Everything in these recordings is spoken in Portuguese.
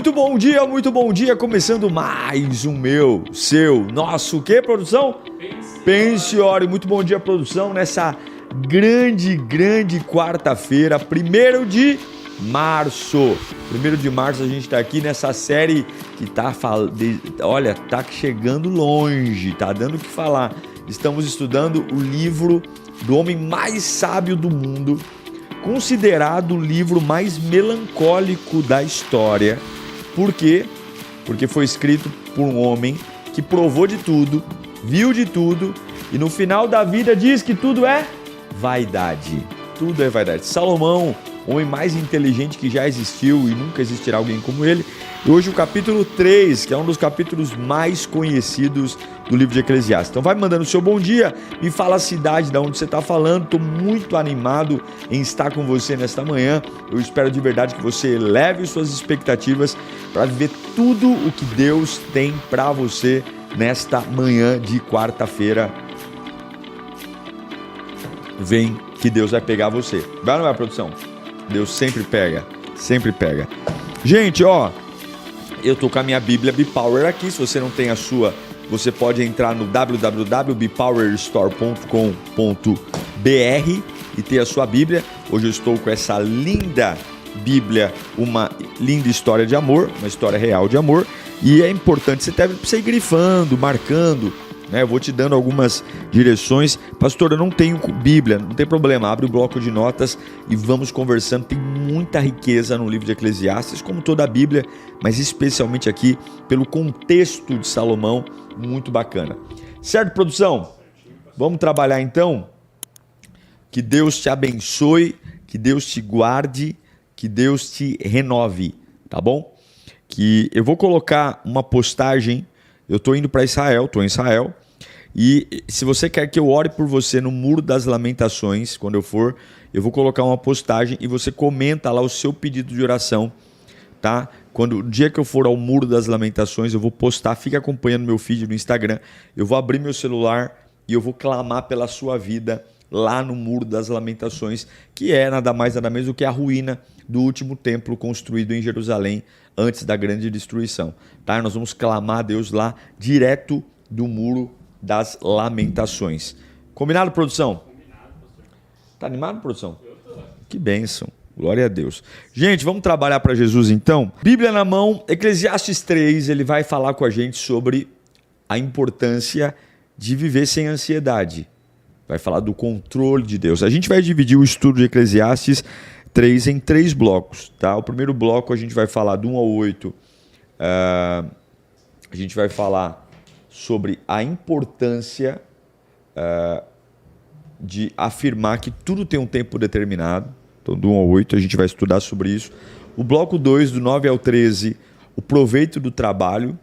muito bom dia, começando mais um meu, seu, nosso, o que, produção? Pense e ore. Muito bom dia, produção, nessa grande quarta-feira, 1º de março. 1º de março a gente tá aqui nessa série que tá chegando longe, tá dando o que falar. Estamos estudando o livro do homem mais sábio do mundo, considerado o livro mais melancólico da história. Por quê? Porque foi escrito por um homem que provou de tudo, viu de tudo e no final da vida diz que tudo é vaidade. Tudo é vaidade. Salomão, o homem mais inteligente que já existiu e nunca existirá alguém como ele. E hoje o capítulo 3, que é um dos capítulos mais conhecidos do livro de Eclesiastes. Então vai mandando o seu bom dia, me fala a cidade de onde você está falando. Estou muito animado em estar com você nesta manhã. Eu espero de verdade que você eleve suas expectativas para viver tudo o que Deus tem para você nesta manhã de quarta-feira. Vem que Deus vai pegar você. Vai ou não vai, produção? Deus sempre pega, sempre pega. Gente, ó, eu tô com a minha Bíblia BePower aqui. Se você não tem a sua, você pode entrar no www.bepowerstore.com.br e ter a sua Bíblia. Hoje eu estou com essa linda Bíblia, uma linda história de amor, uma história real de amor. E é importante, você deve ir grifando, marcando, né? Eu vou te dando algumas direções. Pastor, eu não tenho Bíblia, não tem problema, abre o bloco de notas e vamos conversando. Tem muita riqueza no livro de Eclesiastes, como toda a Bíblia, mas especialmente aqui pelo contexto de Salomão, muito bacana. Certo, produção? Vamos trabalhar então? Que Deus te abençoe, que Deus te guarde, que Deus te renove, tá bom? Que eu vou colocar uma postagem. Eu estou indo para Israel, estou em Israel, e se você quer que eu ore por você no Muro das Lamentações, quando eu for, eu vou colocar uma postagem e você comenta lá o seu pedido de oração, tá? O dia que eu for ao Muro das Lamentações, eu vou postar, fica acompanhando meu feed no Instagram, eu vou abrir meu celular e eu vou clamar pela sua vida lá no Muro das Lamentações, que é nada mais nada menos do que a ruína do último templo construído em Jerusalém antes da grande destruição, tá? Nós vamos clamar a Deus lá direto do Muro das Lamentações. Combinado, produção? Combinado, pastor. Tá animado, produção? Eu tô. Que bênção. Glória a Deus. Gente, vamos trabalhar para Jesus então? Bíblia na mão, Eclesiastes 3, ele vai falar com a gente sobre a importância de viver sem ansiedade. Vai falar do controle de Deus. A gente vai dividir o estudo de Eclesiastes 3 em 3 blocos, tá? O primeiro bloco a gente vai falar do 1 ao 8. A gente vai falar sobre a importância de afirmar que tudo tem um tempo determinado. Então, do 1 ao 8 a gente vai estudar sobre isso. O bloco 2, do 9 ao 13, o proveito do trabalho.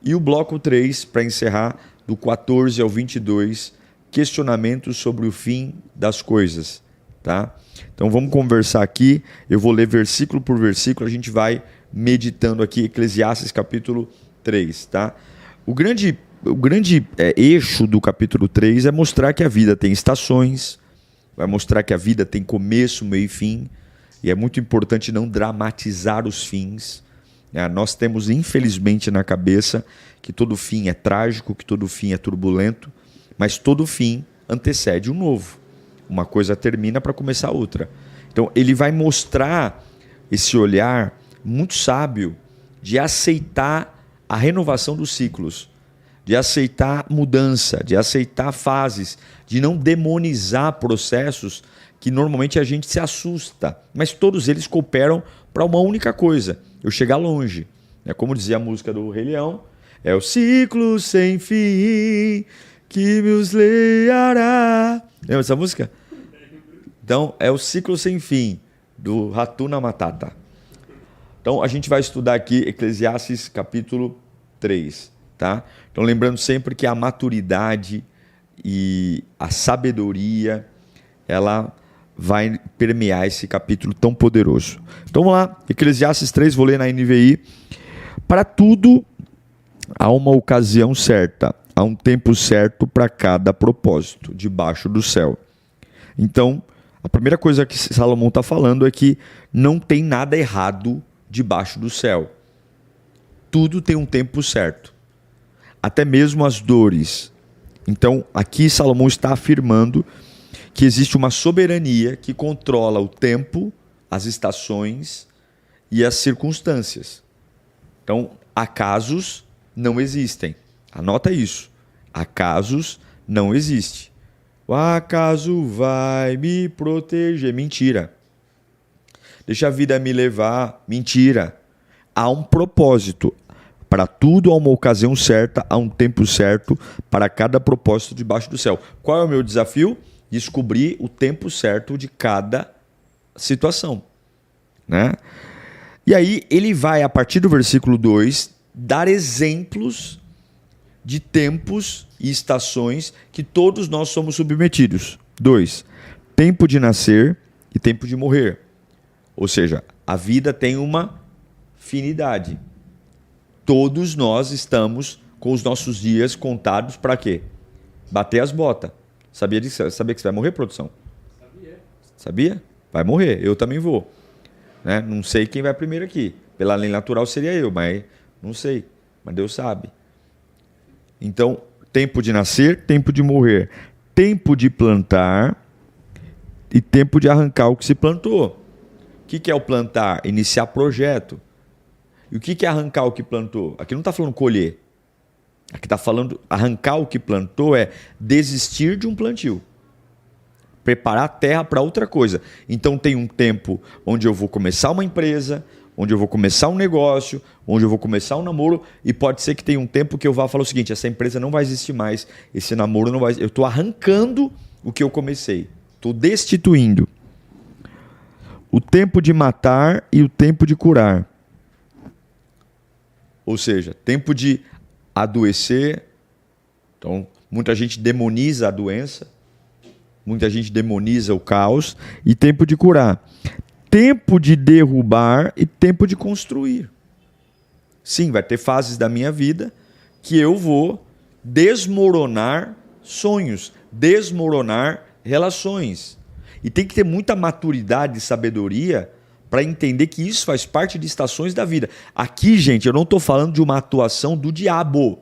E o bloco 3, para encerrar, do 14 ao 22, questionamentos sobre o fim das coisas, tá? Então vamos conversar aqui, eu vou ler versículo por versículo, a gente vai meditando aqui, Eclesiastes capítulo 3, tá? O grande eixo do capítulo 3 é mostrar que a vida tem estações, vai mostrar que a vida tem começo, meio e fim, e é muito importante não dramatizar os fins, né? Nós temos infelizmente na cabeça que todo fim é trágico, que todo fim é turbulento, mas todo fim antecede um novo. Uma coisa termina para começar outra. Então ele vai mostrar esse olhar muito sábio de aceitar a renovação dos ciclos, de aceitar mudança, de aceitar fases, de não demonizar processos que normalmente a gente se assusta, mas todos eles cooperam para uma única coisa, eu chegar longe. É como dizia a música do Rei Leão, é o ciclo sem fim que nos leará. Lembra essa música? Então, é o ciclo sem fim do Hakuna Matata. Então, a gente vai estudar aqui Eclesiastes capítulo 3, tá? Então, lembrando sempre que a maturidade e a sabedoria, ela vai permear esse capítulo tão poderoso. Então, vamos lá. Eclesiastes 3, vou ler na NVI. Para tudo há uma ocasião certa, há um tempo certo para cada propósito, debaixo do céu. Então, a primeira coisa que Salomão está falando é que não tem nada errado debaixo do céu. Tudo tem um tempo certo. Até mesmo as dores. Então, aqui Salomão está afirmando que existe uma soberania que controla o tempo, as estações e as circunstâncias. Então, acasos não existem. Anota isso. Acasos não existem. O acaso vai me proteger. Mentira. Deixa a vida me levar. Mentira. Há um propósito. Para tudo há uma ocasião certa, há um tempo certo para cada propósito debaixo do céu. Qual é o meu desafio? Descobrir o tempo certo de cada situação. Né? E aí ele vai, a partir do versículo 2, dar exemplos de tempos e estações que todos nós somos submetidos. 2. Tempo de nascer e tempo de morrer. Ou seja, a vida tem uma finidade. Todos nós estamos com os nossos dias contados para quê? Bater as botas. Sabia que você vai morrer, produção? Sabia? Vai morrer. Eu também vou. Né? Não sei quem vai primeiro aqui. Pela lei natural seria eu, mas não sei. Mas Deus sabe. Então, tempo de nascer, tempo de morrer. Tempo de plantar e tempo de arrancar o que se plantou. O que é o plantar? Iniciar projeto. E o que é arrancar o que plantou? Aqui não está falando colher. Aqui está falando arrancar o que plantou é desistir de um plantio. Preparar a terra para outra coisa. Então tem um tempo onde eu vou começar uma empresa, onde eu vou começar um negócio, onde eu vou começar um namoro, e pode ser que tenha um tempo que eu vá falar o seguinte: essa empresa não vai existir mais, esse namoro não vai existir. Eu estou arrancando o que eu comecei. Estou destituindo. O tempo de matar e o tempo de curar. Ou seja, tempo de adoecer. Então, muita gente demoniza a doença. Muita gente demoniza o caos. E tempo de curar. Tempo de derrubar e tempo de construir. Sim, vai ter fases da minha vida que eu vou desmoronar sonhos, desmoronar relações. E tem que ter muita maturidade e sabedoria para entender que isso faz parte de estações da vida. Aqui, gente, eu não estou falando de uma atuação do diabo.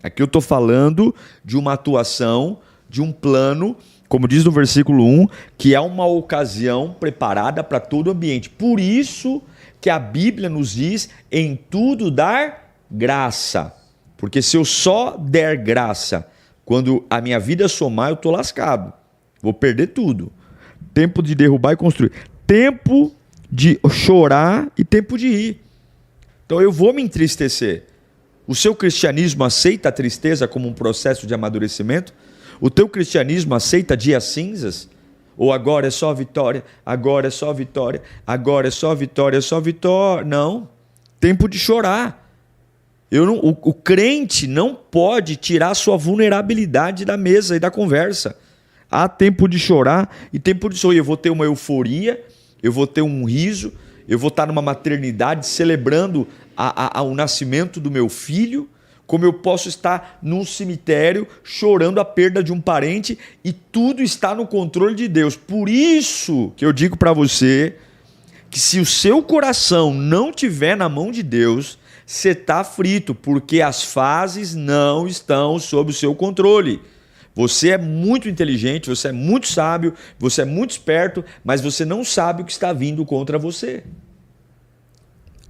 Aqui eu estou falando de uma atuação, de um plano, como diz no versículo 1, que é uma ocasião preparada para todo ambiente. Por isso que a Bíblia nos diz em tudo dar graça. Porque se eu só der graça quando a minha vida somar, eu estou lascado. Vou perder tudo. Tempo de derrubar e construir. Tempo de chorar e tempo de rir. Então eu vou me entristecer. O seu cristianismo aceita a tristeza como um processo de amadurecimento? O teu cristianismo aceita dias cinzas? Ou agora é só vitória, agora é só vitória, agora é só vitória, é só vitória? Não. Tempo de chorar. O crente não pode tirar sua vulnerabilidade da mesa e da conversa. Há tempo de chorar e tempo de sorrir. Eu vou ter uma euforia, eu vou ter um riso, eu vou estar numa maternidade celebrando o nascimento do meu filho, como eu posso estar num cemitério chorando a perda de um parente, e tudo está no controle de Deus. Por isso que eu digo para você que se o seu coração não estiver na mão de Deus, você está frito, porque as fases não estão sob o seu controle. Você é muito inteligente, você é muito sábio, você é muito esperto, mas você não sabe o que está vindo contra você.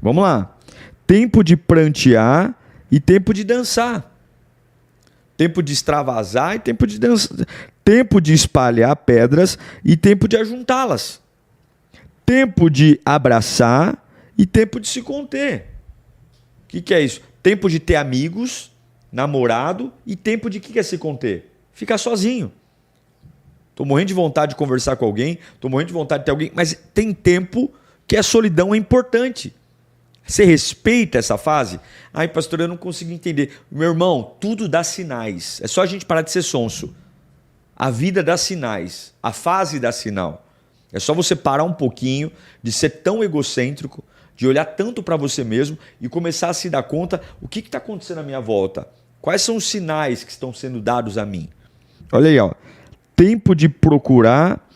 Vamos lá. Tempo de prantear e tempo de dançar. Tempo de extravasar e tempo de dançar. Tempo de espalhar pedras e tempo de ajuntá-las. Tempo de abraçar e tempo de se conter. O que é isso? Tempo de ter amigos, namorado, e tempo de que é se conter? Ficar sozinho. Estou morrendo de vontade de conversar com alguém, estou morrendo de vontade de ter alguém, mas tem tempo que a solidão é importante. Você respeita essa fase? Ai, pastor, eu não consigo entender. Meu irmão, tudo dá sinais. É só a gente parar de ser sonso. A vida dá sinais. A fase dá sinal. É só você parar um pouquinho de ser tão egocêntrico, de olhar tanto para você mesmo e começar a se dar conta o que está acontecendo à minha volta. Quais são os sinais que estão sendo dados a mim? Olha aí, ó. Tempo de procurar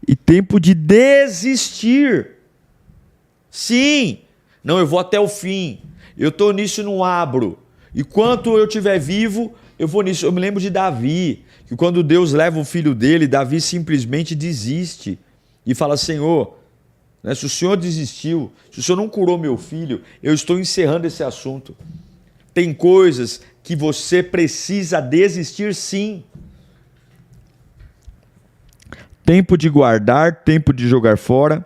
e tempo de desistir. Sim, não, eu vou até o fim. Eu estou nisso e não abro. Enquanto eu estiver vivo, eu vou nisso. Eu me lembro de Davi, que quando Deus leva o filho dele, Davi simplesmente desiste e fala: Senhor, né, se o Senhor desistiu, se o Senhor não curou meu filho, eu estou encerrando esse assunto. Tem coisas que você precisa desistir, sim. Tempo de guardar, tempo de jogar fora,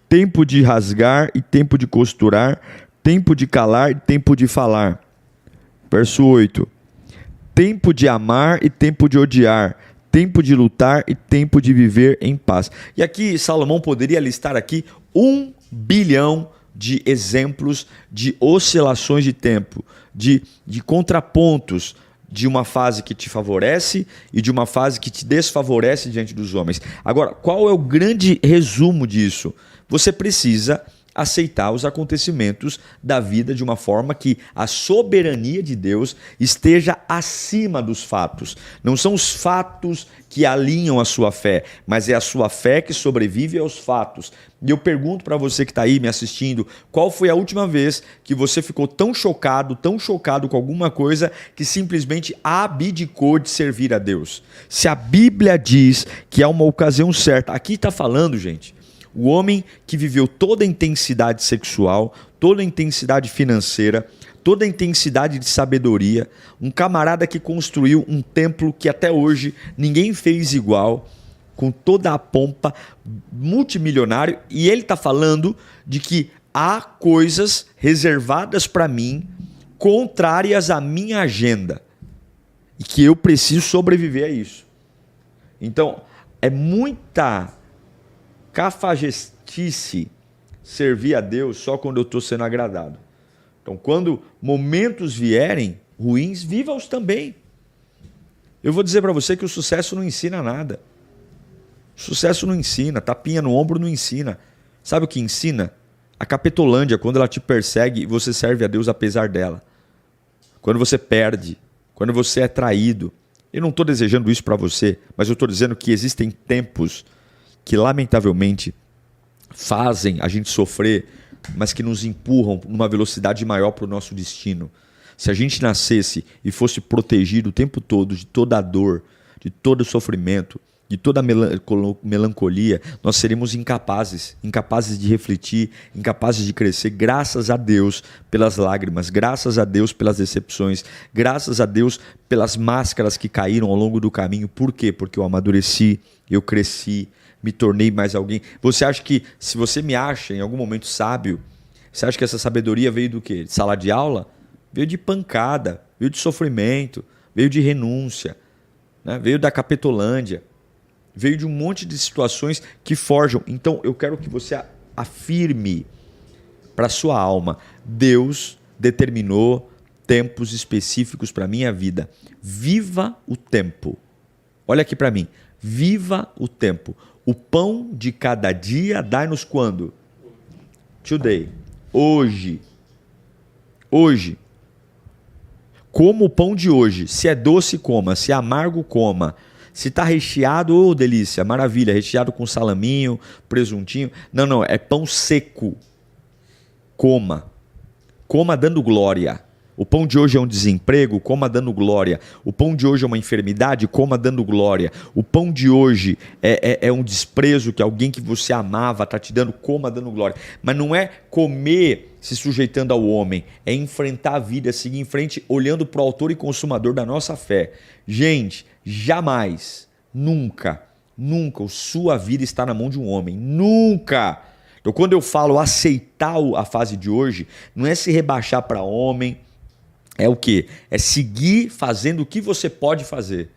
tempo de rasgar e tempo de costurar, tempo de calar e tempo de falar. Verso 8. Tempo de amar e tempo de odiar, tempo de lutar e tempo de viver em paz. E aqui Salomão poderia listar aqui 1 bilhão de exemplos de oscilações de tempo, de contrapontos, de uma fase que te favorece e de uma fase que te desfavorece diante dos homens. Agora, qual é o grande resumo disso? Você precisa aceitar os acontecimentos da vida de uma forma que a soberania de Deus esteja acima dos fatos. Não são os fatos que alinham a sua fé, mas é a sua fé que sobrevive aos fatos. E eu pergunto para você que está aí me assistindo, qual foi a última vez que você ficou tão chocado com alguma coisa que simplesmente abdicou de servir a Deus? Se a Bíblia diz que há uma ocasião certa, aqui está falando, gente, o homem que viveu toda a intensidade sexual, toda a intensidade financeira, toda a intensidade de sabedoria, um camarada que construiu um templo que até hoje ninguém fez igual, com toda a pompa, multimilionário, e ele está falando de que há coisas reservadas para mim, contrárias à minha agenda, e que eu preciso sobreviver a isso. Então, é muita cafajestice servir a Deus só quando eu estou sendo agradado. Então, quando momentos vierem ruins, viva-os também. Eu vou dizer para você que o sucesso não ensina nada. Sucesso não ensina, tapinha no ombro não ensina. Sabe o que ensina? A capetolândia, quando ela te persegue e você serve a Deus apesar dela. Quando você perde, quando você é traído. Eu não estou desejando isso para você, mas eu estou dizendo que existem tempos que lamentavelmente fazem a gente sofrer, mas que nos empurram numa velocidade maior para o nosso destino. Se a gente nascesse e fosse protegido o tempo todo de toda a dor, de todo o sofrimento, de toda a melancolia, nós seríamos incapazes de refletir, incapazes de crescer, graças a Deus pelas lágrimas, graças a Deus pelas decepções, graças a Deus pelas máscaras que caíram ao longo do caminho. Por quê? Porque eu amadureci, eu cresci, me tornei mais alguém. Você acha que, se você me acha em algum momento sábio, você acha que essa sabedoria veio do quê? De sala de aula? Veio de pancada, veio de sofrimento, veio de renúncia, né? Veio da capetolândia, veio de um monte de situações que forjam. Então eu quero que você afirme para a sua alma: Deus determinou tempos específicos para a minha vida. Viva o tempo. Olha aqui para mim. Viva o tempo. O pão de cada dia dai-nos quando? Today. Hoje. Hoje. Como o pão de hoje. Se é doce, coma. Se é amargo, coma. Se está recheado, oh, delícia, maravilha. Recheado com salaminho, presuntinho. Não, é pão seco. Coma. Coma dando glória. O pão de hoje é um desemprego, coma dando glória. O pão de hoje é uma enfermidade, coma dando glória. O pão de hoje é um desprezo que alguém que você amava está te dando, coma dando glória. Mas não é comer se sujeitando ao homem, é enfrentar a vida, seguir em frente, olhando para o autor e consumador da nossa fé. Gente, jamais, nunca, a sua vida está na mão de um homem. Nunca! Então, quando eu falo aceitar a fase de hoje, não é se rebaixar para homem. É o quê? É seguir fazendo o que você pode fazer.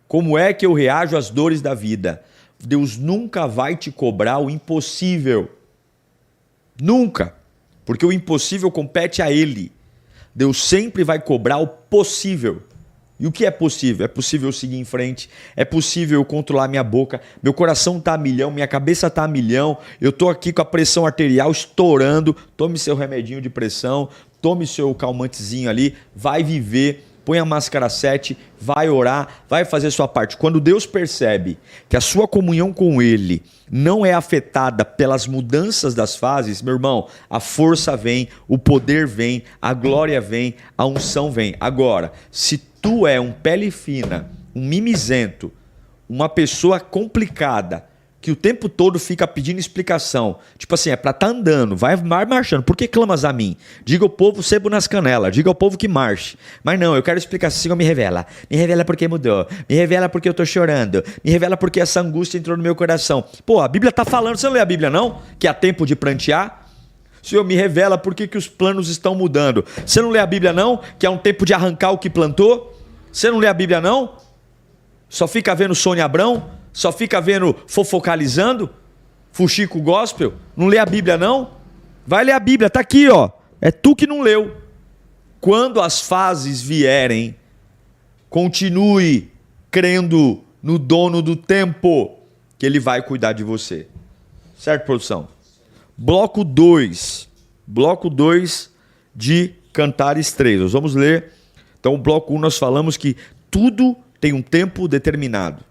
Como é que eu reajo às dores da vida? Deus nunca vai te cobrar o impossível. Nunca. Porque o impossível compete a Ele. Deus sempre vai cobrar o possível. E o que é possível? É possível eu seguir em frente, é possível eu controlar minha boca, meu coração está a milhão, minha cabeça está a milhão, eu estou aqui com a pressão arterial estourando, tome seu remedinho de pressão, tome seu calmantezinho ali, vai viver põe a máscara 7, vai orar, vai fazer sua parte. Quando Deus percebe que a sua comunhão com Ele não é afetada pelas mudanças das fases, meu irmão, a força vem, o poder vem, a glória vem, a unção vem. Agora, se tu é um pele fina, um mimizento, uma pessoa complicada, que o tempo todo fica pedindo explicação. Tipo assim, é pra tá andando, vai marchando. Por que clamas a mim? Diga ao povo sebo nas canelas, diga ao povo que marche. Mas não, eu quero explicação, Senhor, me revela. Me revela porque mudou, me revela porque eu tô chorando, me revela porque essa angústia entrou no meu coração. Pô, a Bíblia tá falando, você não lê a Bíblia não? Que há tempo de prantear? Senhor, me revela por que os planos estão mudando. Você não lê a Bíblia não? Que há um tempo de arrancar o que plantou? Você não lê a Bíblia não? Só fica vendo Sônia Abrão? Só fica vendo fofocalizando? Fuxico gospel? Não lê a Bíblia não? Vai ler a Bíblia, tá aqui ó. É tu que não leu. Quando as fases vierem, continue crendo no dono do tempo, que ele vai cuidar de você. Certo, produção? Bloco 2. Bloco 2 de Cantares 3. Nós vamos ler. Então, o bloco 1 nós falamos que tudo tem um tempo determinado.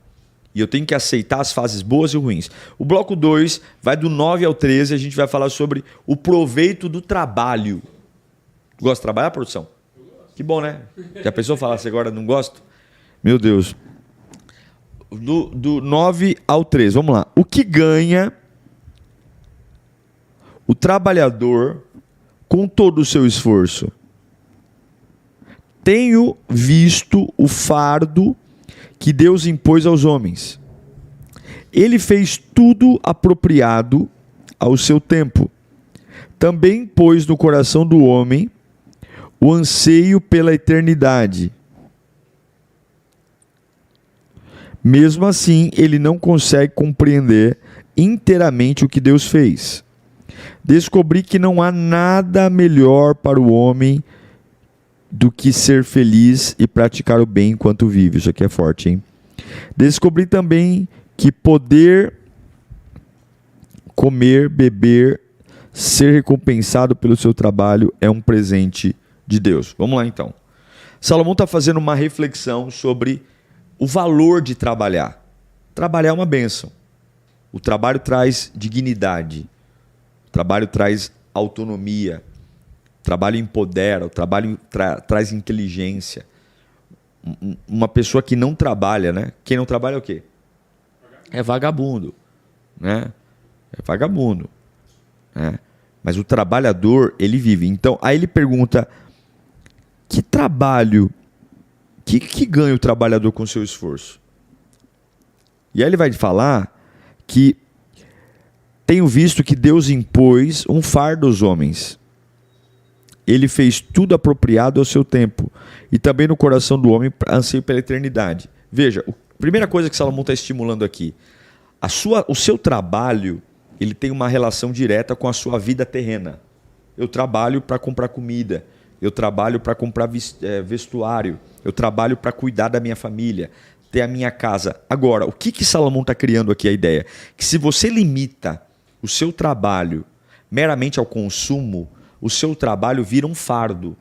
E eu tenho que aceitar as fases boas e ruins. O bloco 2 vai do 9 ao 13. A gente vai falar sobre o proveito do trabalho. Gosta de trabalhar, produção? Que bom, né? Já pensou falar assim agora não gosto? Meu Deus. Do 9 ao 13. Vamos lá. O que ganha o trabalhador com todo o seu esforço? Tenho visto o fardo que Deus impôs aos homens. Ele fez tudo apropriado ao seu tempo. Também pôs no coração do homem o anseio pela eternidade. Mesmo assim, ele não consegue compreender inteiramente o que Deus fez. Descobri que não há nada melhor para o homem do que ser feliz e praticar o bem enquanto vive. Isso aqui é forte, hein? Descobri também que poder comer, beber, ser recompensado pelo seu trabalho é um presente de Deus. Vamos lá então. Salomão está fazendo uma reflexão sobre o valor de trabalhar. Trabalhar é uma bênção. O trabalho traz dignidade. O trabalho traz autonomia. O trabalho empodera, o trabalho traz inteligência. Uma pessoa que não trabalha, né? Quem não trabalha é o quê? É vagabundo, né? É vagabundo, né? Mas o trabalhador, ele vive. Então, aí ele pergunta, que trabalho, que ganha o trabalhador com o seu esforço? E aí ele vai falar que tenho visto que Deus impôs um fardo aos homens. Ele fez tudo apropriado ao seu tempo. E também no coração do homem anseio pela eternidade. Veja, a primeira coisa que Salomão está estimulando aqui. O seu trabalho, ele tem uma relação direta com a sua vida terrena. Eu trabalho para comprar comida. Eu trabalho para comprar vestuário. Eu trabalho para cuidar da minha família. Ter a minha casa. Agora, o que Salomão está criando aqui a ideia? Que se você limita o seu trabalho meramente ao consumo, o seu trabalho vira um fardo.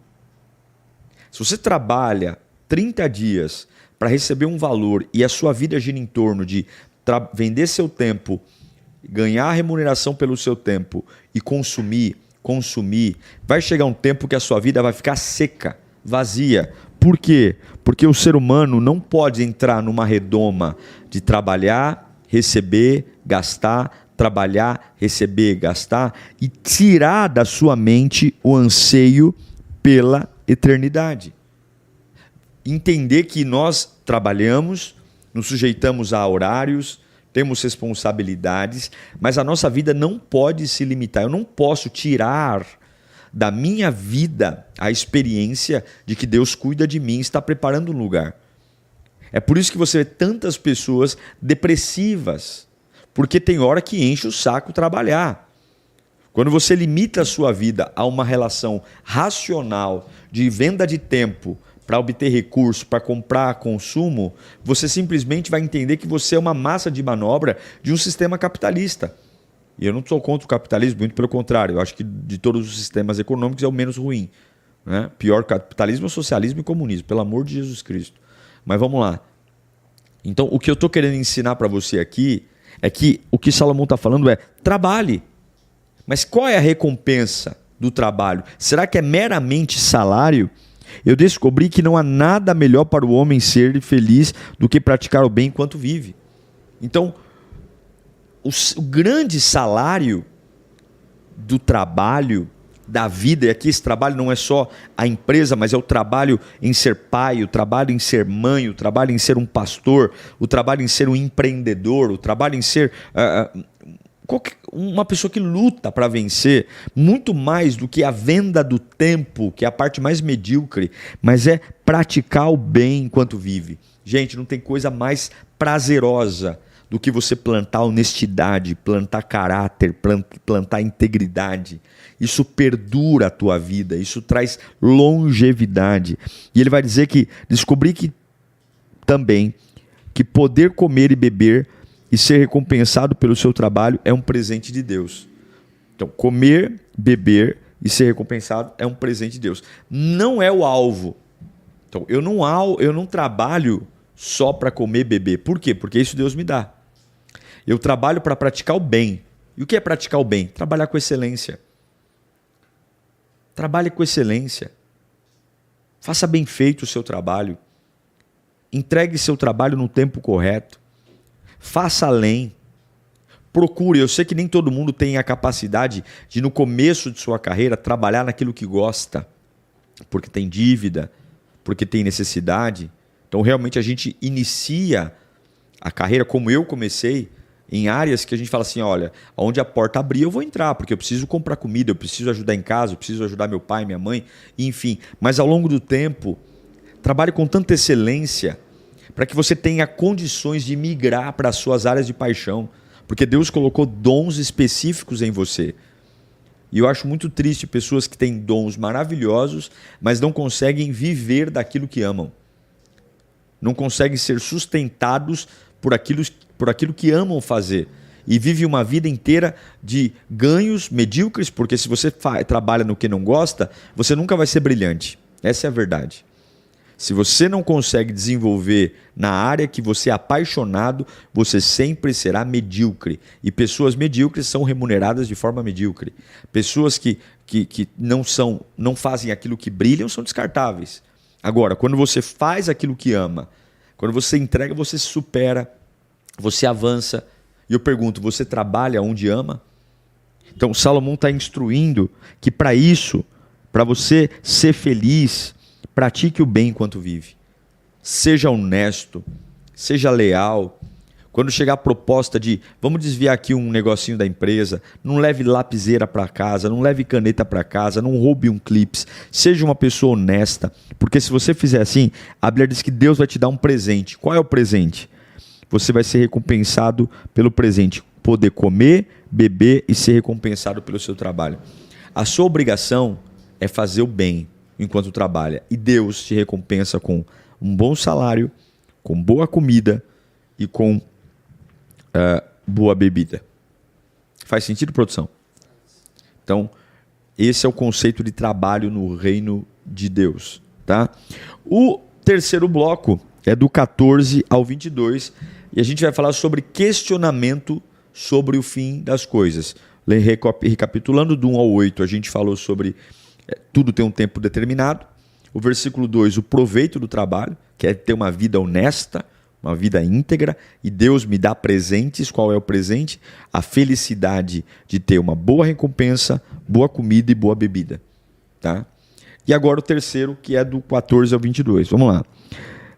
Se você trabalha 30 dias para receber um valor e a sua vida gira em torno de vender seu tempo, ganhar remuneração pelo seu tempo e consumir, vai chegar um tempo que a sua vida vai ficar seca, vazia. Por quê? Porque o ser humano não pode entrar numa redoma de trabalhar, receber, gastar, trabalhar, receber, gastar e tirar da sua mente o anseio pela eternidade. Entender que nós trabalhamos, nos sujeitamos a horários, temos responsabilidades, mas a nossa vida não pode se limitar. Eu não posso tirar da minha vida a experiência de que Deus cuida de mim e está preparando um lugar. É por isso que você vê tantas pessoas depressivas, porque tem hora que enche o saco trabalhar. Quando você limita a sua vida a uma relação racional de venda de tempo para obter recurso, para comprar consumo, você simplesmente vai entender que você é uma massa de manobra de um sistema capitalista. E eu não sou contra o capitalismo, muito pelo contrário. Eu acho que de todos os sistemas econômicos é o menos ruim. né? Pior capitalismo, socialismo e comunismo, pelo amor de Jesus Cristo. Mas vamos lá. Então, o que eu estou querendo ensinar para você aqui é que o que Salomão está falando é trabalhe. Mas qual é a recompensa do trabalho? Será que é meramente salário? Eu descobri que não há nada melhor para o homem ser feliz do que praticar o bem enquanto vive. Então, o grande salário do trabalho, da vida, e aqui esse trabalho não é só a empresa, mas é o trabalho em ser pai, o trabalho em ser mãe, o trabalho em ser um pastor, o trabalho em ser um empreendedor, o trabalho em ser uma pessoa que luta para vencer, muito mais do que a venda do tempo, que é a parte mais medíocre, mas é praticar o bem enquanto vive. Gente, não tem coisa mais prazerosa do que você plantar honestidade, plantar caráter, plantar integridade. Isso perdura a tua vida, isso traz longevidade. E ele vai dizer que descobri que também que poder comer e beber e ser recompensado pelo seu trabalho é um presente de Deus. Então, comer, beber e ser recompensado é um presente de Deus. Não é o alvo. Então, eu não trabalho só para comer e beber. Por quê? Porque isso Deus me dá. Eu trabalho para praticar o bem. E o que é praticar o bem? Trabalhar com excelência. Trabalhe com excelência. Faça bem feito o seu trabalho. Entregue seu trabalho no tempo correto. Faça além. Procure. Eu sei que nem todo mundo tem a capacidade de, no começo de sua carreira, trabalhar naquilo que gosta. Porque tem dívida, porque tem necessidade. Então, realmente, a gente inicia a carreira como eu comecei, em áreas que a gente fala assim, olha, onde a porta abrir eu vou entrar, porque eu preciso comprar comida, eu preciso ajudar em casa, eu preciso ajudar meu pai, minha mãe, enfim. Mas ao longo do tempo, trabalhe com tanta excelência para que você tenha condições de migrar para as suas áreas de paixão, porque Deus colocou dons específicos em você. E eu acho muito triste pessoas que têm dons maravilhosos, mas não conseguem viver daquilo que amam. Não conseguem ser sustentados por aquilo que amam fazer. E vive uma vida inteira de ganhos medíocres, porque se você trabalha no que não gosta, você nunca vai ser brilhante. Essa é a verdade. Se você não consegue desenvolver na área que você é apaixonado, você sempre será medíocre. E pessoas medíocres são remuneradas de forma medíocre. Pessoas que não fazem aquilo que brilham são descartáveis. Agora, quando você faz aquilo que ama, quando você entrega, você se supera, você avança. E eu pergunto, você trabalha onde ama? Então, Salomão está instruindo que para isso, para você ser feliz, pratique o bem enquanto vive. Seja honesto, seja leal. Quando chegar a proposta de vamos desviar aqui um negocinho da empresa, não leve lapiseira para casa, não leve caneta para casa, não roube um clips. Seja uma pessoa honesta, porque se você fizer assim, a Bíblia diz que Deus vai te dar um presente. Qual é o presente? Você vai ser recompensado pelo presente. Poder comer, beber e ser recompensado pelo seu trabalho. A sua obrigação é fazer o bem enquanto trabalha. E Deus te recompensa com um bom salário, com boa comida e com boa bebida. Faz sentido, produção? Então, esse é o conceito de trabalho no reino de Deus. Tá? O terceiro bloco é do 14 ao 22 e a gente vai falar sobre questionamento sobre o fim das coisas. Recapitulando, do 1 ao 8, a gente falou sobre tudo tem um tempo determinado. O versículo 2, o proveito do trabalho, que é ter uma vida honesta, uma vida íntegra, e Deus me dá presentes. Qual é o presente? A felicidade de ter uma boa recompensa, boa comida e boa bebida. Tá? E agora o terceiro, que é do 14 ao 22. Vamos lá.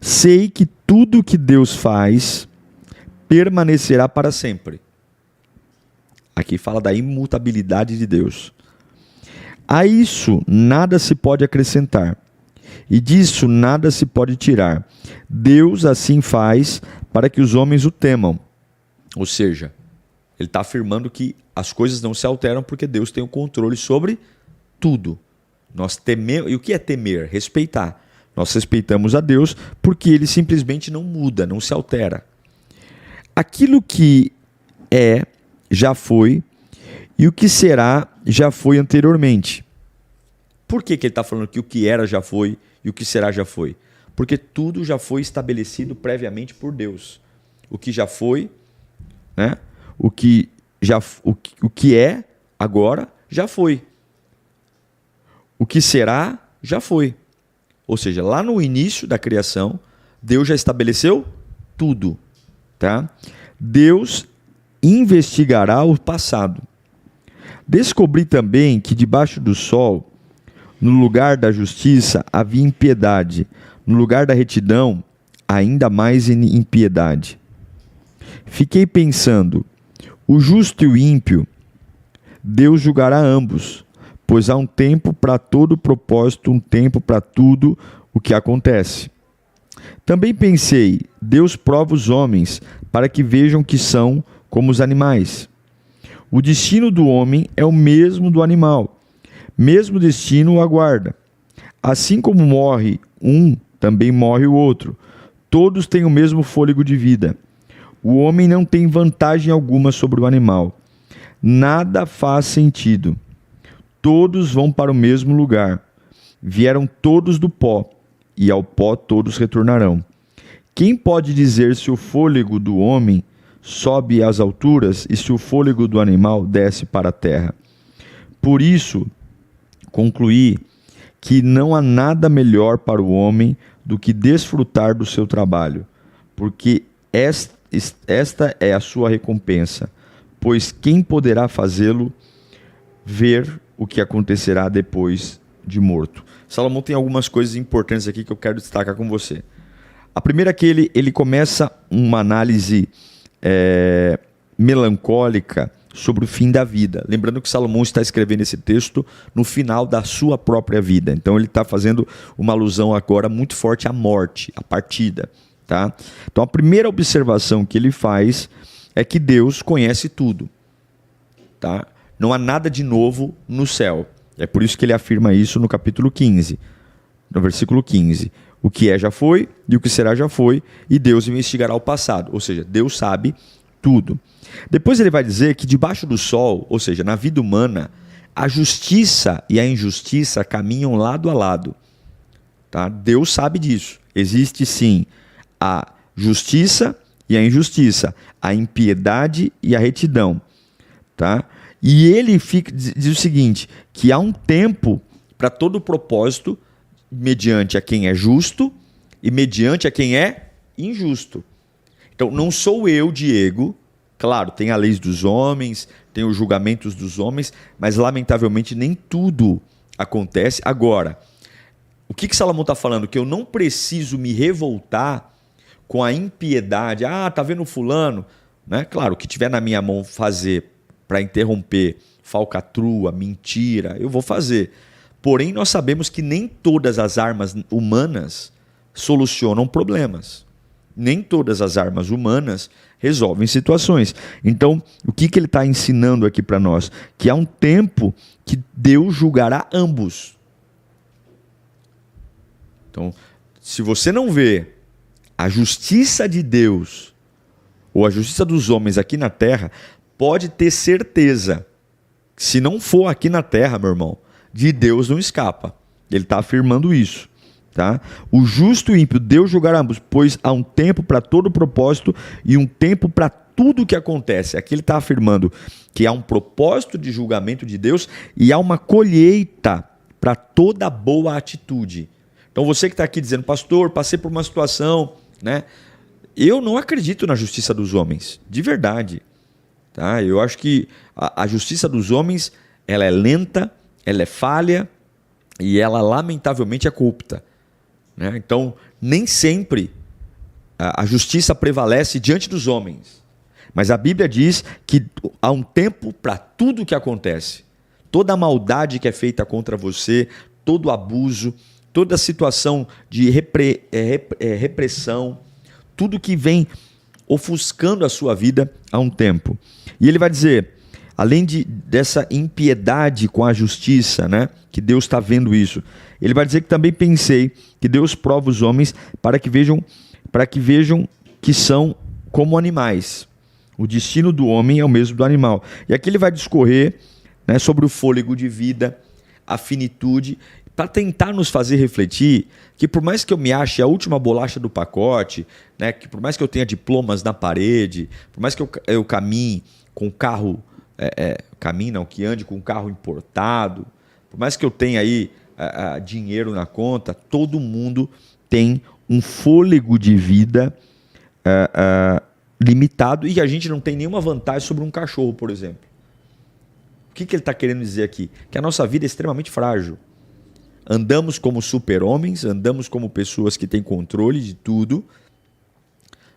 Sei que tudo que Deus faz permanecerá para sempre. Aqui fala da imutabilidade de Deus. A isso nada se pode acrescentar, e disso nada se pode tirar. Deus assim faz para que os homens o temam. Ou seja, ele está afirmando que as coisas não se alteram porque Deus tem o controle sobre tudo. Nós tememos. E o que é temer? Respeitar. Nós respeitamos a Deus porque ele simplesmente não muda, não se altera. Aquilo que é, já foi, e o que será, já foi anteriormente. Por que ele está falando que o que era já foi e o que será já foi? Porque tudo já foi estabelecido previamente por Deus. O que já foi, né? O que é agora já foi. O que será já foi. Ou seja, lá no início da criação, Deus já estabeleceu tudo, tá? Deus investigará o passado. Descobri também que debaixo do sol, no lugar da justiça, havia impiedade. No lugar da retidão, ainda mais impiedade. Fiquei pensando, o justo e o ímpio, Deus julgará ambos, pois há um tempo para todo propósito, um tempo para tudo o que acontece. Também pensei, Deus prova os homens para que vejam que são como os animais. O destino do homem é o mesmo do animal, mesmo destino o aguarda. Assim como morre um, também morre o outro. Todos têm o mesmo fôlego de vida. O homem não tem vantagem alguma sobre o animal. Nada faz sentido. Todos vão para o mesmo lugar. Vieram todos do pó, e ao pó todos retornarão. Quem pode dizer se o fôlego do homem sobe às alturas e se o fôlego do animal desce para a terra? Por isso, concluí que não há nada melhor para o homem do que desfrutar do seu trabalho, porque esta é a sua recompensa, pois quem poderá fazê-lo ver o que acontecerá depois de morto? Salomão tem algumas coisas importantes aqui que eu quero destacar com você. A primeira é que ele começa uma análise melancólica sobre o fim da vida. Lembrando que Salomão está escrevendo esse texto no final da sua própria vida. Então ele está fazendo uma alusão agora muito forte à morte, à partida. Tá? Então a primeira observação que ele faz é que Deus conhece tudo. Tá? Não há nada de novo no céu. É por isso que ele afirma isso no capítulo 15, no versículo 15. O que é já foi e o que será já foi, e Deus investigará o passado. Ou seja, Deus sabe tudo. Depois ele vai dizer que debaixo do sol, ou seja, na vida humana, a justiça e a injustiça caminham lado a lado. Tá? Deus sabe disso. Existe sim a justiça e a injustiça, a impiedade e a retidão. Tá? E ele diz o seguinte, que há um tempo para todo propósito, mediante a quem é justo e mediante a quem é injusto. Então, não sou eu, Diego, claro, tem a lei dos homens, tem os julgamentos dos homens, mas lamentavelmente nem tudo acontece. Agora, o que Salomão está falando? Que eu não preciso me revoltar com a impiedade. Ah, tá vendo fulano? Né? Claro, o que tiver na minha mão fazer para interromper falcatrua, mentira, eu vou fazer. Porém, nós sabemos que nem todas as armas humanas solucionam problemas. Nem todas as armas humanas resolvem situações. Então, o que ele está ensinando aqui para nós? Que há um tempo que Deus julgará ambos. Então, se você não vê a justiça de Deus ou a justiça dos homens aqui na terra, pode ter certeza que se não for aqui na terra, meu irmão, de Deus não escapa. Ele está afirmando isso. Tá? O justo e o ímpio, Deus julgará ambos, pois há um tempo para todo propósito e um tempo para tudo o que acontece. Aqui ele está afirmando que há um propósito de julgamento de Deus e há uma colheita para toda boa atitude. Então você que está aqui dizendo, pastor, passei por uma situação, né? Eu não acredito na justiça dos homens, de verdade. Tá? Eu acho que a justiça dos homens ela é lenta, ela é falha e ela lamentavelmente é corrupta. Né? Então, nem sempre a justiça prevalece diante dos homens. Mas a Bíblia diz que há um tempo para tudo o que acontece. Toda a maldade que é feita contra você, todo abuso, toda situação de repressão, tudo que vem ofuscando a sua vida há um tempo. E ele vai dizer, além dessa impiedade com a justiça, né, que Deus está vendo isso, ele vai dizer que também pensei que Deus prova os homens para que vejam que são como animais. O destino do homem é o mesmo do animal. E aqui ele vai discorrer, né, sobre o fôlego de vida, a finitude. para tentar nos fazer refletir que por mais que eu me ache a última bolacha do pacote, né, que por mais que eu tenha diplomas na parede, por mais que eu caminhe com carro, que ande com carro importado, por mais que eu tenha aí dinheiro na conta, todo mundo tem um fôlego de vida limitado e a gente não tem nenhuma vantagem sobre um cachorro, por exemplo. O que ele está querendo dizer aqui? Que a nossa vida é extremamente frágil. Andamos como super-homens, andamos como pessoas que têm controle de tudo,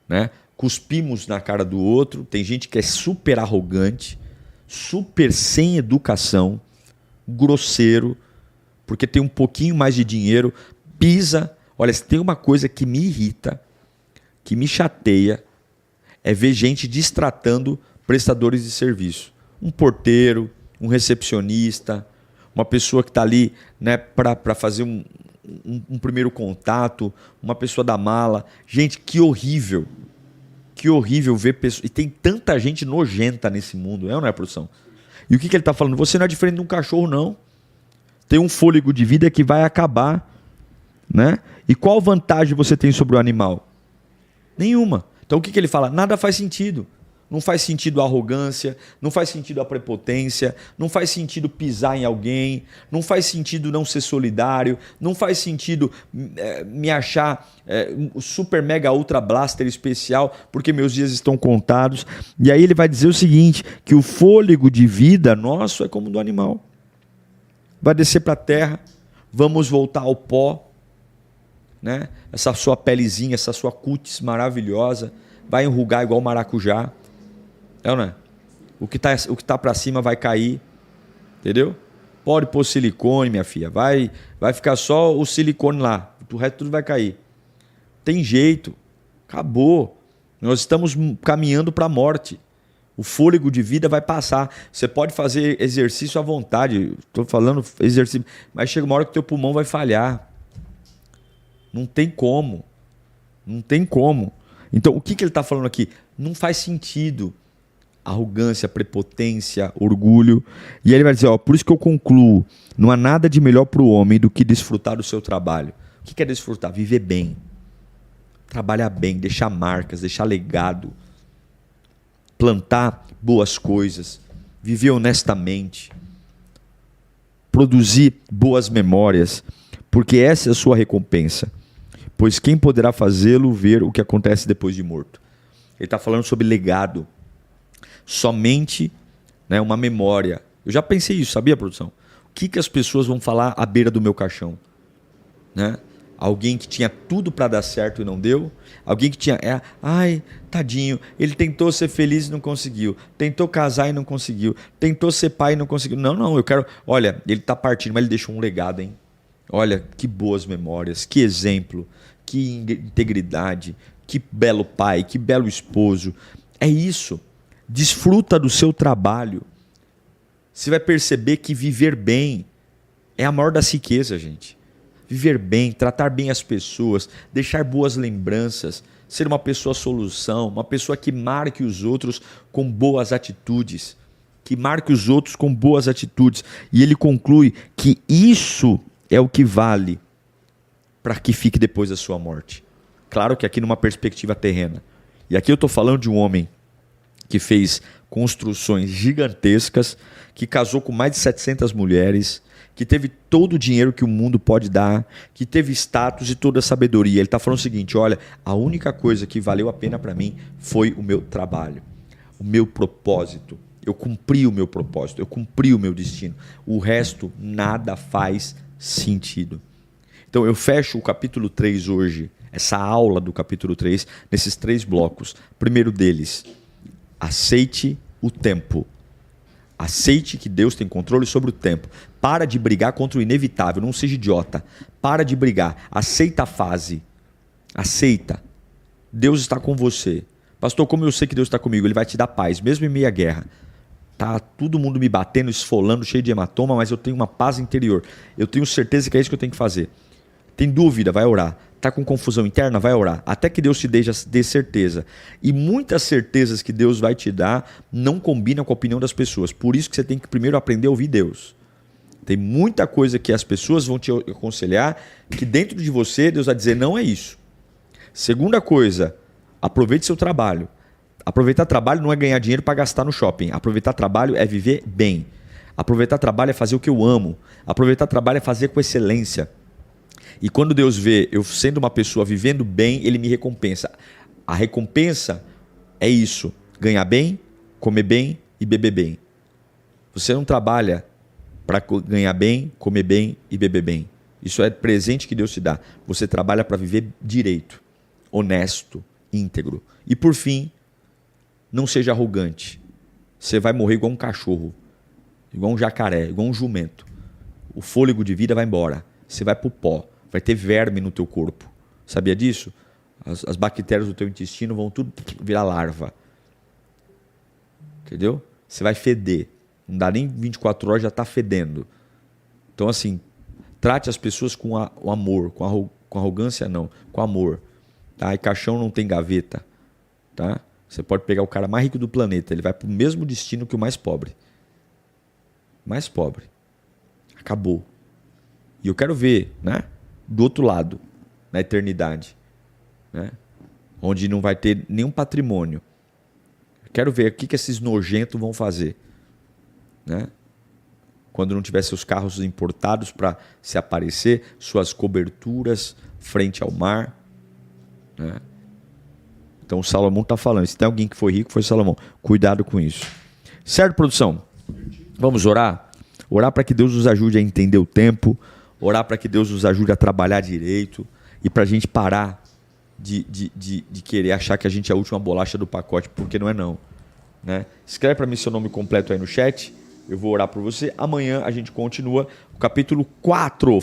né? Cuspimos na cara do outro, tem gente que é super arrogante, super sem educação, grosseiro, porque tem um pouquinho mais de dinheiro, pisa. Olha, se tem uma coisa que me irrita, que me chateia, é ver gente destratando prestadores de serviço. Um porteiro, um recepcionista, uma pessoa que está ali, né, para fazer um primeiro contato, uma pessoa da mala. Gente, que horrível. Que horrível ver pessoas. E tem tanta gente nojenta nesse mundo, ou não é, produção? E o que ele está falando? Você não é diferente de um cachorro, não. Tem um fôlego de vida que vai acabar. Né? E qual vantagem você tem sobre o animal? Nenhuma. Então o que ele fala? Nada faz sentido. Não faz sentido a arrogância, não faz sentido a prepotência, não faz sentido pisar em alguém, não faz sentido não ser solidário, não faz sentido me achar super mega ultra blaster especial porque meus dias estão contados. E aí ele vai dizer o seguinte, que o fôlego de vida nosso é como do animal. Vai descer para a terra, vamos voltar ao pó, né? Essa sua pelezinha, essa sua cutis maravilhosa, vai enrugar igual maracujá. É ou não é? O que tá para cima vai cair, entendeu? Pode pôr silicone, minha filha, vai ficar só o silicone lá, o resto tudo vai cair. Tem jeito, acabou. Nós estamos caminhando para a morte. O fôlego de vida vai passar. Você pode fazer exercício à vontade, estou falando exercício, mas chega uma hora que teu pulmão vai falhar. Não tem como. Não tem como. Então, o que ele está falando aqui? Não faz sentido. Arrogância, prepotência, orgulho. E aí ele vai dizer, por isso que eu concluo, não há nada de melhor para o homem do que desfrutar do seu trabalho. O que é desfrutar? Viver bem. Trabalhar bem, deixar marcas, deixar legado. Plantar boas coisas. Viver honestamente. Produzir boas memórias. Porque essa é a sua recompensa. Pois quem poderá fazê-lo ver o que acontece depois de morto? Ele está falando sobre legado. Somente, né, uma memória. Eu já pensei isso, sabia, produção? O que as pessoas vão falar à beira do meu caixão? Né? Alguém que tinha tudo para dar certo e não deu? Alguém que tinha... ai, tadinho, ele tentou ser feliz e não conseguiu. Tentou casar e não conseguiu. Tentou ser pai e não conseguiu. Não, eu quero... Olha, ele está partindo, mas ele deixou um legado, hein? Olha, que boas memórias, que exemplo, que integridade, que belo pai, que belo esposo. É isso. Desfruta do seu trabalho. Você vai perceber que viver bem é a maior das riquezas, gente. Viver bem, tratar bem as pessoas, deixar boas lembranças, ser uma pessoa solução, uma pessoa que marque os outros com boas atitudes. Que marque os outros com boas atitudes. E ele conclui que isso é o que vale para que fique depois da sua morte. Claro que aqui numa perspectiva terrena. E aqui eu estou falando de um homem que fez construções gigantescas, que casou com mais de 700 mulheres, que teve todo o dinheiro que o mundo pode dar, que teve status e toda a sabedoria. Ele está falando o seguinte, olha, a única coisa que valeu a pena para mim foi o meu trabalho, o meu propósito. Eu cumpri o meu propósito, eu cumpri o meu destino. O resto, nada faz sentido. Então eu fecho o capítulo 3 hoje, essa aula do capítulo 3, nesses 3 blocos. Primeiro deles, aceite o tempo. Aceite que Deus tem controle sobre o tempo. Para de brigar contra o inevitável. Não seja idiota. Para de brigar. Aceita a fase. Aceita. Deus está com você. Pastor, como eu sei que Deus está comigo? Ele vai te dar paz, mesmo em meio à guerra. Tá todo mundo me batendo, esfolando, cheio de hematoma, mas eu tenho uma paz interior. Eu tenho certeza que é isso que eu tenho que fazer. Tem dúvida? Vai orar. Está com confusão interna? Vai orar. Até que Deus te dê certeza. E muitas certezas que Deus vai te dar não combinam com a opinião das pessoas. Por isso que você tem que primeiro aprender a ouvir Deus. Tem muita coisa que as pessoas vão te aconselhar que dentro de você Deus vai dizer não é isso. Segunda coisa, aproveite seu trabalho. Aproveitar trabalho não é ganhar dinheiro para gastar no shopping. Aproveitar trabalho é viver bem. Aproveitar trabalho é fazer o que eu amo. Aproveitar trabalho é fazer com excelência. E quando Deus vê eu sendo uma pessoa vivendo bem, Ele me recompensa. A recompensa é isso. Ganhar bem, comer bem e beber bem. Você não trabalha para ganhar bem, comer bem e beber bem. Isso é presente que Deus te dá. Você trabalha para viver direito, honesto, íntegro. E por fim, não seja arrogante. Você vai morrer igual um cachorro, igual um jacaré, igual um jumento. O fôlego de vida vai embora. Você vai pro pó. Vai ter verme no teu corpo. Sabia disso? As bactérias do teu intestino vão tudo virar larva. Entendeu? Você vai feder. Não dá nem 24 horas, já está fedendo. Então, assim, trate as pessoas com o amor. Com arrogância, não. Com amor. Tá? E caixão não tem gaveta. Tá? Você pode pegar o cara mais rico do planeta. Ele vai para o mesmo destino que o mais pobre. Mais pobre. Acabou. E eu quero ver, né? Do outro lado, na eternidade. Né? Onde não vai ter nenhum patrimônio. Quero ver o que esses nojentos vão fazer. Né? Quando não tiver seus carros importados para se aparecer, suas coberturas frente ao mar. Né? Então o Salomão está falando, se tem alguém que foi rico, foi Salomão. Cuidado com isso. Certo, produção? Vamos orar? Orar para que Deus nos ajude a entender o tempo, orar para que Deus nos ajude a trabalhar direito e para a gente parar de querer achar que a gente é a última bolacha do pacote, porque não é não. Né? Escreve para mim seu nome completo aí no chat. Eu vou orar por você. Amanhã a gente continua o capítulo 4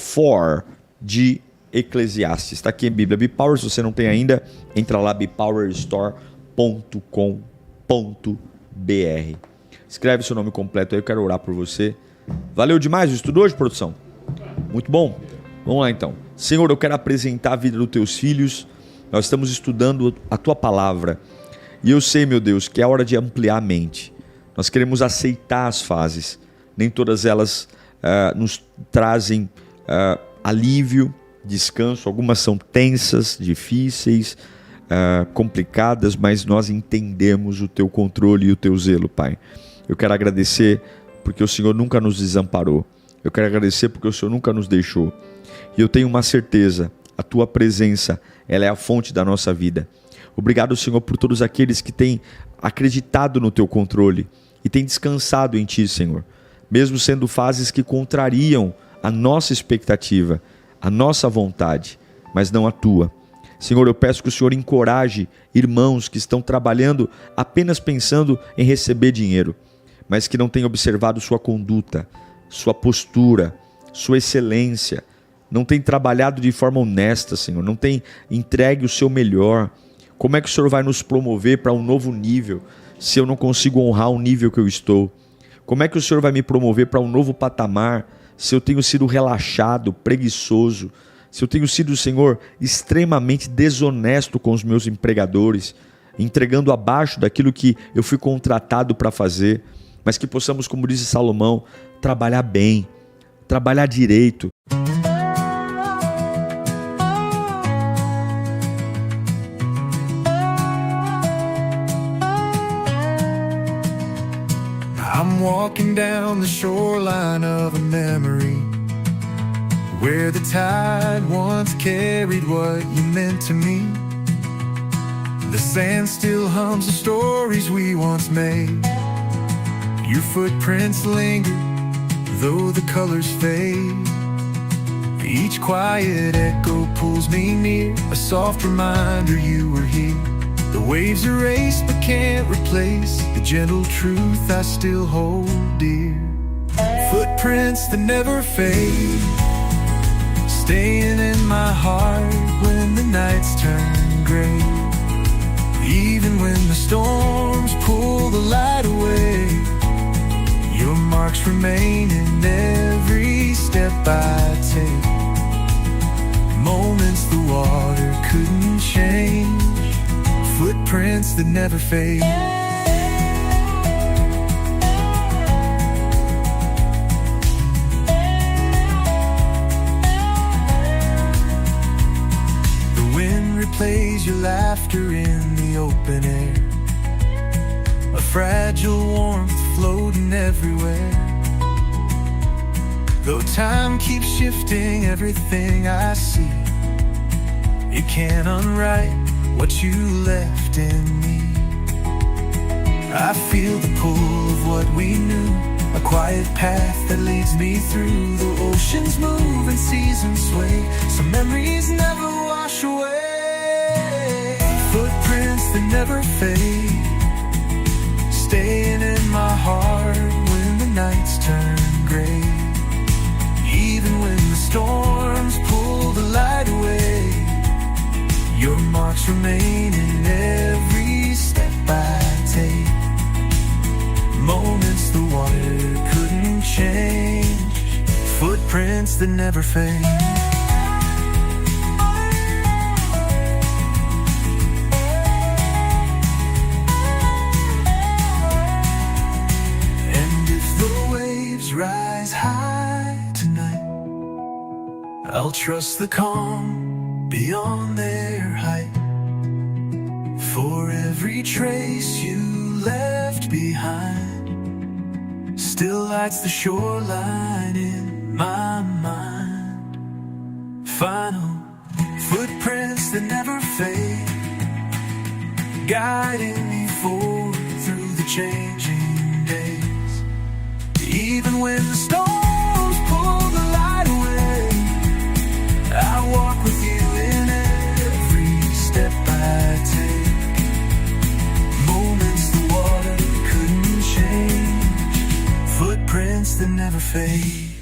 de Eclesiastes. Está aqui em Bíblia BePower. Se você não tem ainda, entra lá bepowerstore.com.br. Escreve seu nome completo aí, eu quero orar por você. Valeu demais o estudo hoje, produção? Muito bom? Vamos lá então. Senhor, eu quero apresentar a vida dos teus filhos. Nós estamos estudando a tua palavra. E eu sei, meu Deus, que é hora de ampliar a mente. Nós queremos aceitar as fases. Nem todas elas nos trazem alívio, descanso. Algumas são tensas, difíceis, complicadas, mas nós entendemos o teu controle e o teu zelo, Pai. Eu quero agradecer porque o Senhor nunca nos desamparou. Eu quero agradecer porque o Senhor nunca nos deixou. E eu tenho uma certeza, a tua presença, ela é a fonte da nossa vida. Obrigado, Senhor, por todos aqueles que têm acreditado no teu controle e têm descansado em ti, Senhor. Mesmo sendo fases que contrariam a nossa expectativa, a nossa vontade, mas não a tua. Senhor, eu peço que o Senhor encoraje irmãos que estão trabalhando apenas pensando em receber dinheiro, mas que não têm observado sua conduta, sua postura, sua excelência, não têm trabalhado de forma honesta, Senhor, não têm entregue o seu melhor. Como é que o Senhor vai nos promover para um novo nível se eu não consigo honrar o nível que eu estou? Como é que o Senhor vai me promover para um novo patamar se eu tenho sido relaxado, preguiçoso, se eu tenho sido, Senhor, extremamente desonesto com os meus empregadores, entregando abaixo daquilo que eu fui contratado para fazer, mas que possamos, como disse Salomão, trabalhar bem, trabalhar direito. I'm walking down the shoreline of a memory, where the tide once carried what you meant to me. The sand still hums the stories we once made. Your footprints linger, though the colors fade. Each quiet echo pulls me near, a soft reminder you were here. The waves erase but can't replace the gentle truth I still hold dear. Footprints that never fade, staying in my heart when the nights turn gray. Even when the storms pull the light away, your marks remain in every step I take. Moments the water couldn't change, footprints that never fade. plays your laughter in the open air. A fragile warmth floating everywhere. Though time keeps shifting everything I see, it can't unwrite what you left in me. I feel the pull of what we knew, a quiet path that leads me through. The oceans move and seasons sway, some memories never wash away. Footprints that never fade, staying in my heart when the nights turn gray. Even when the storms pull the light away, your marks remain in every step I take. Moments the water couldn't change, footprints that never fade. And if the waves rise high tonight, I'll trust the calm beyond their height. For every trace you left behind still lights the shoreline in my mind. Final footprints that never fade, guiding me forward through the changing days. Even when the storms pull the light away, I walk with you in every step I take. Moments the water couldn't change, footprints that never fade.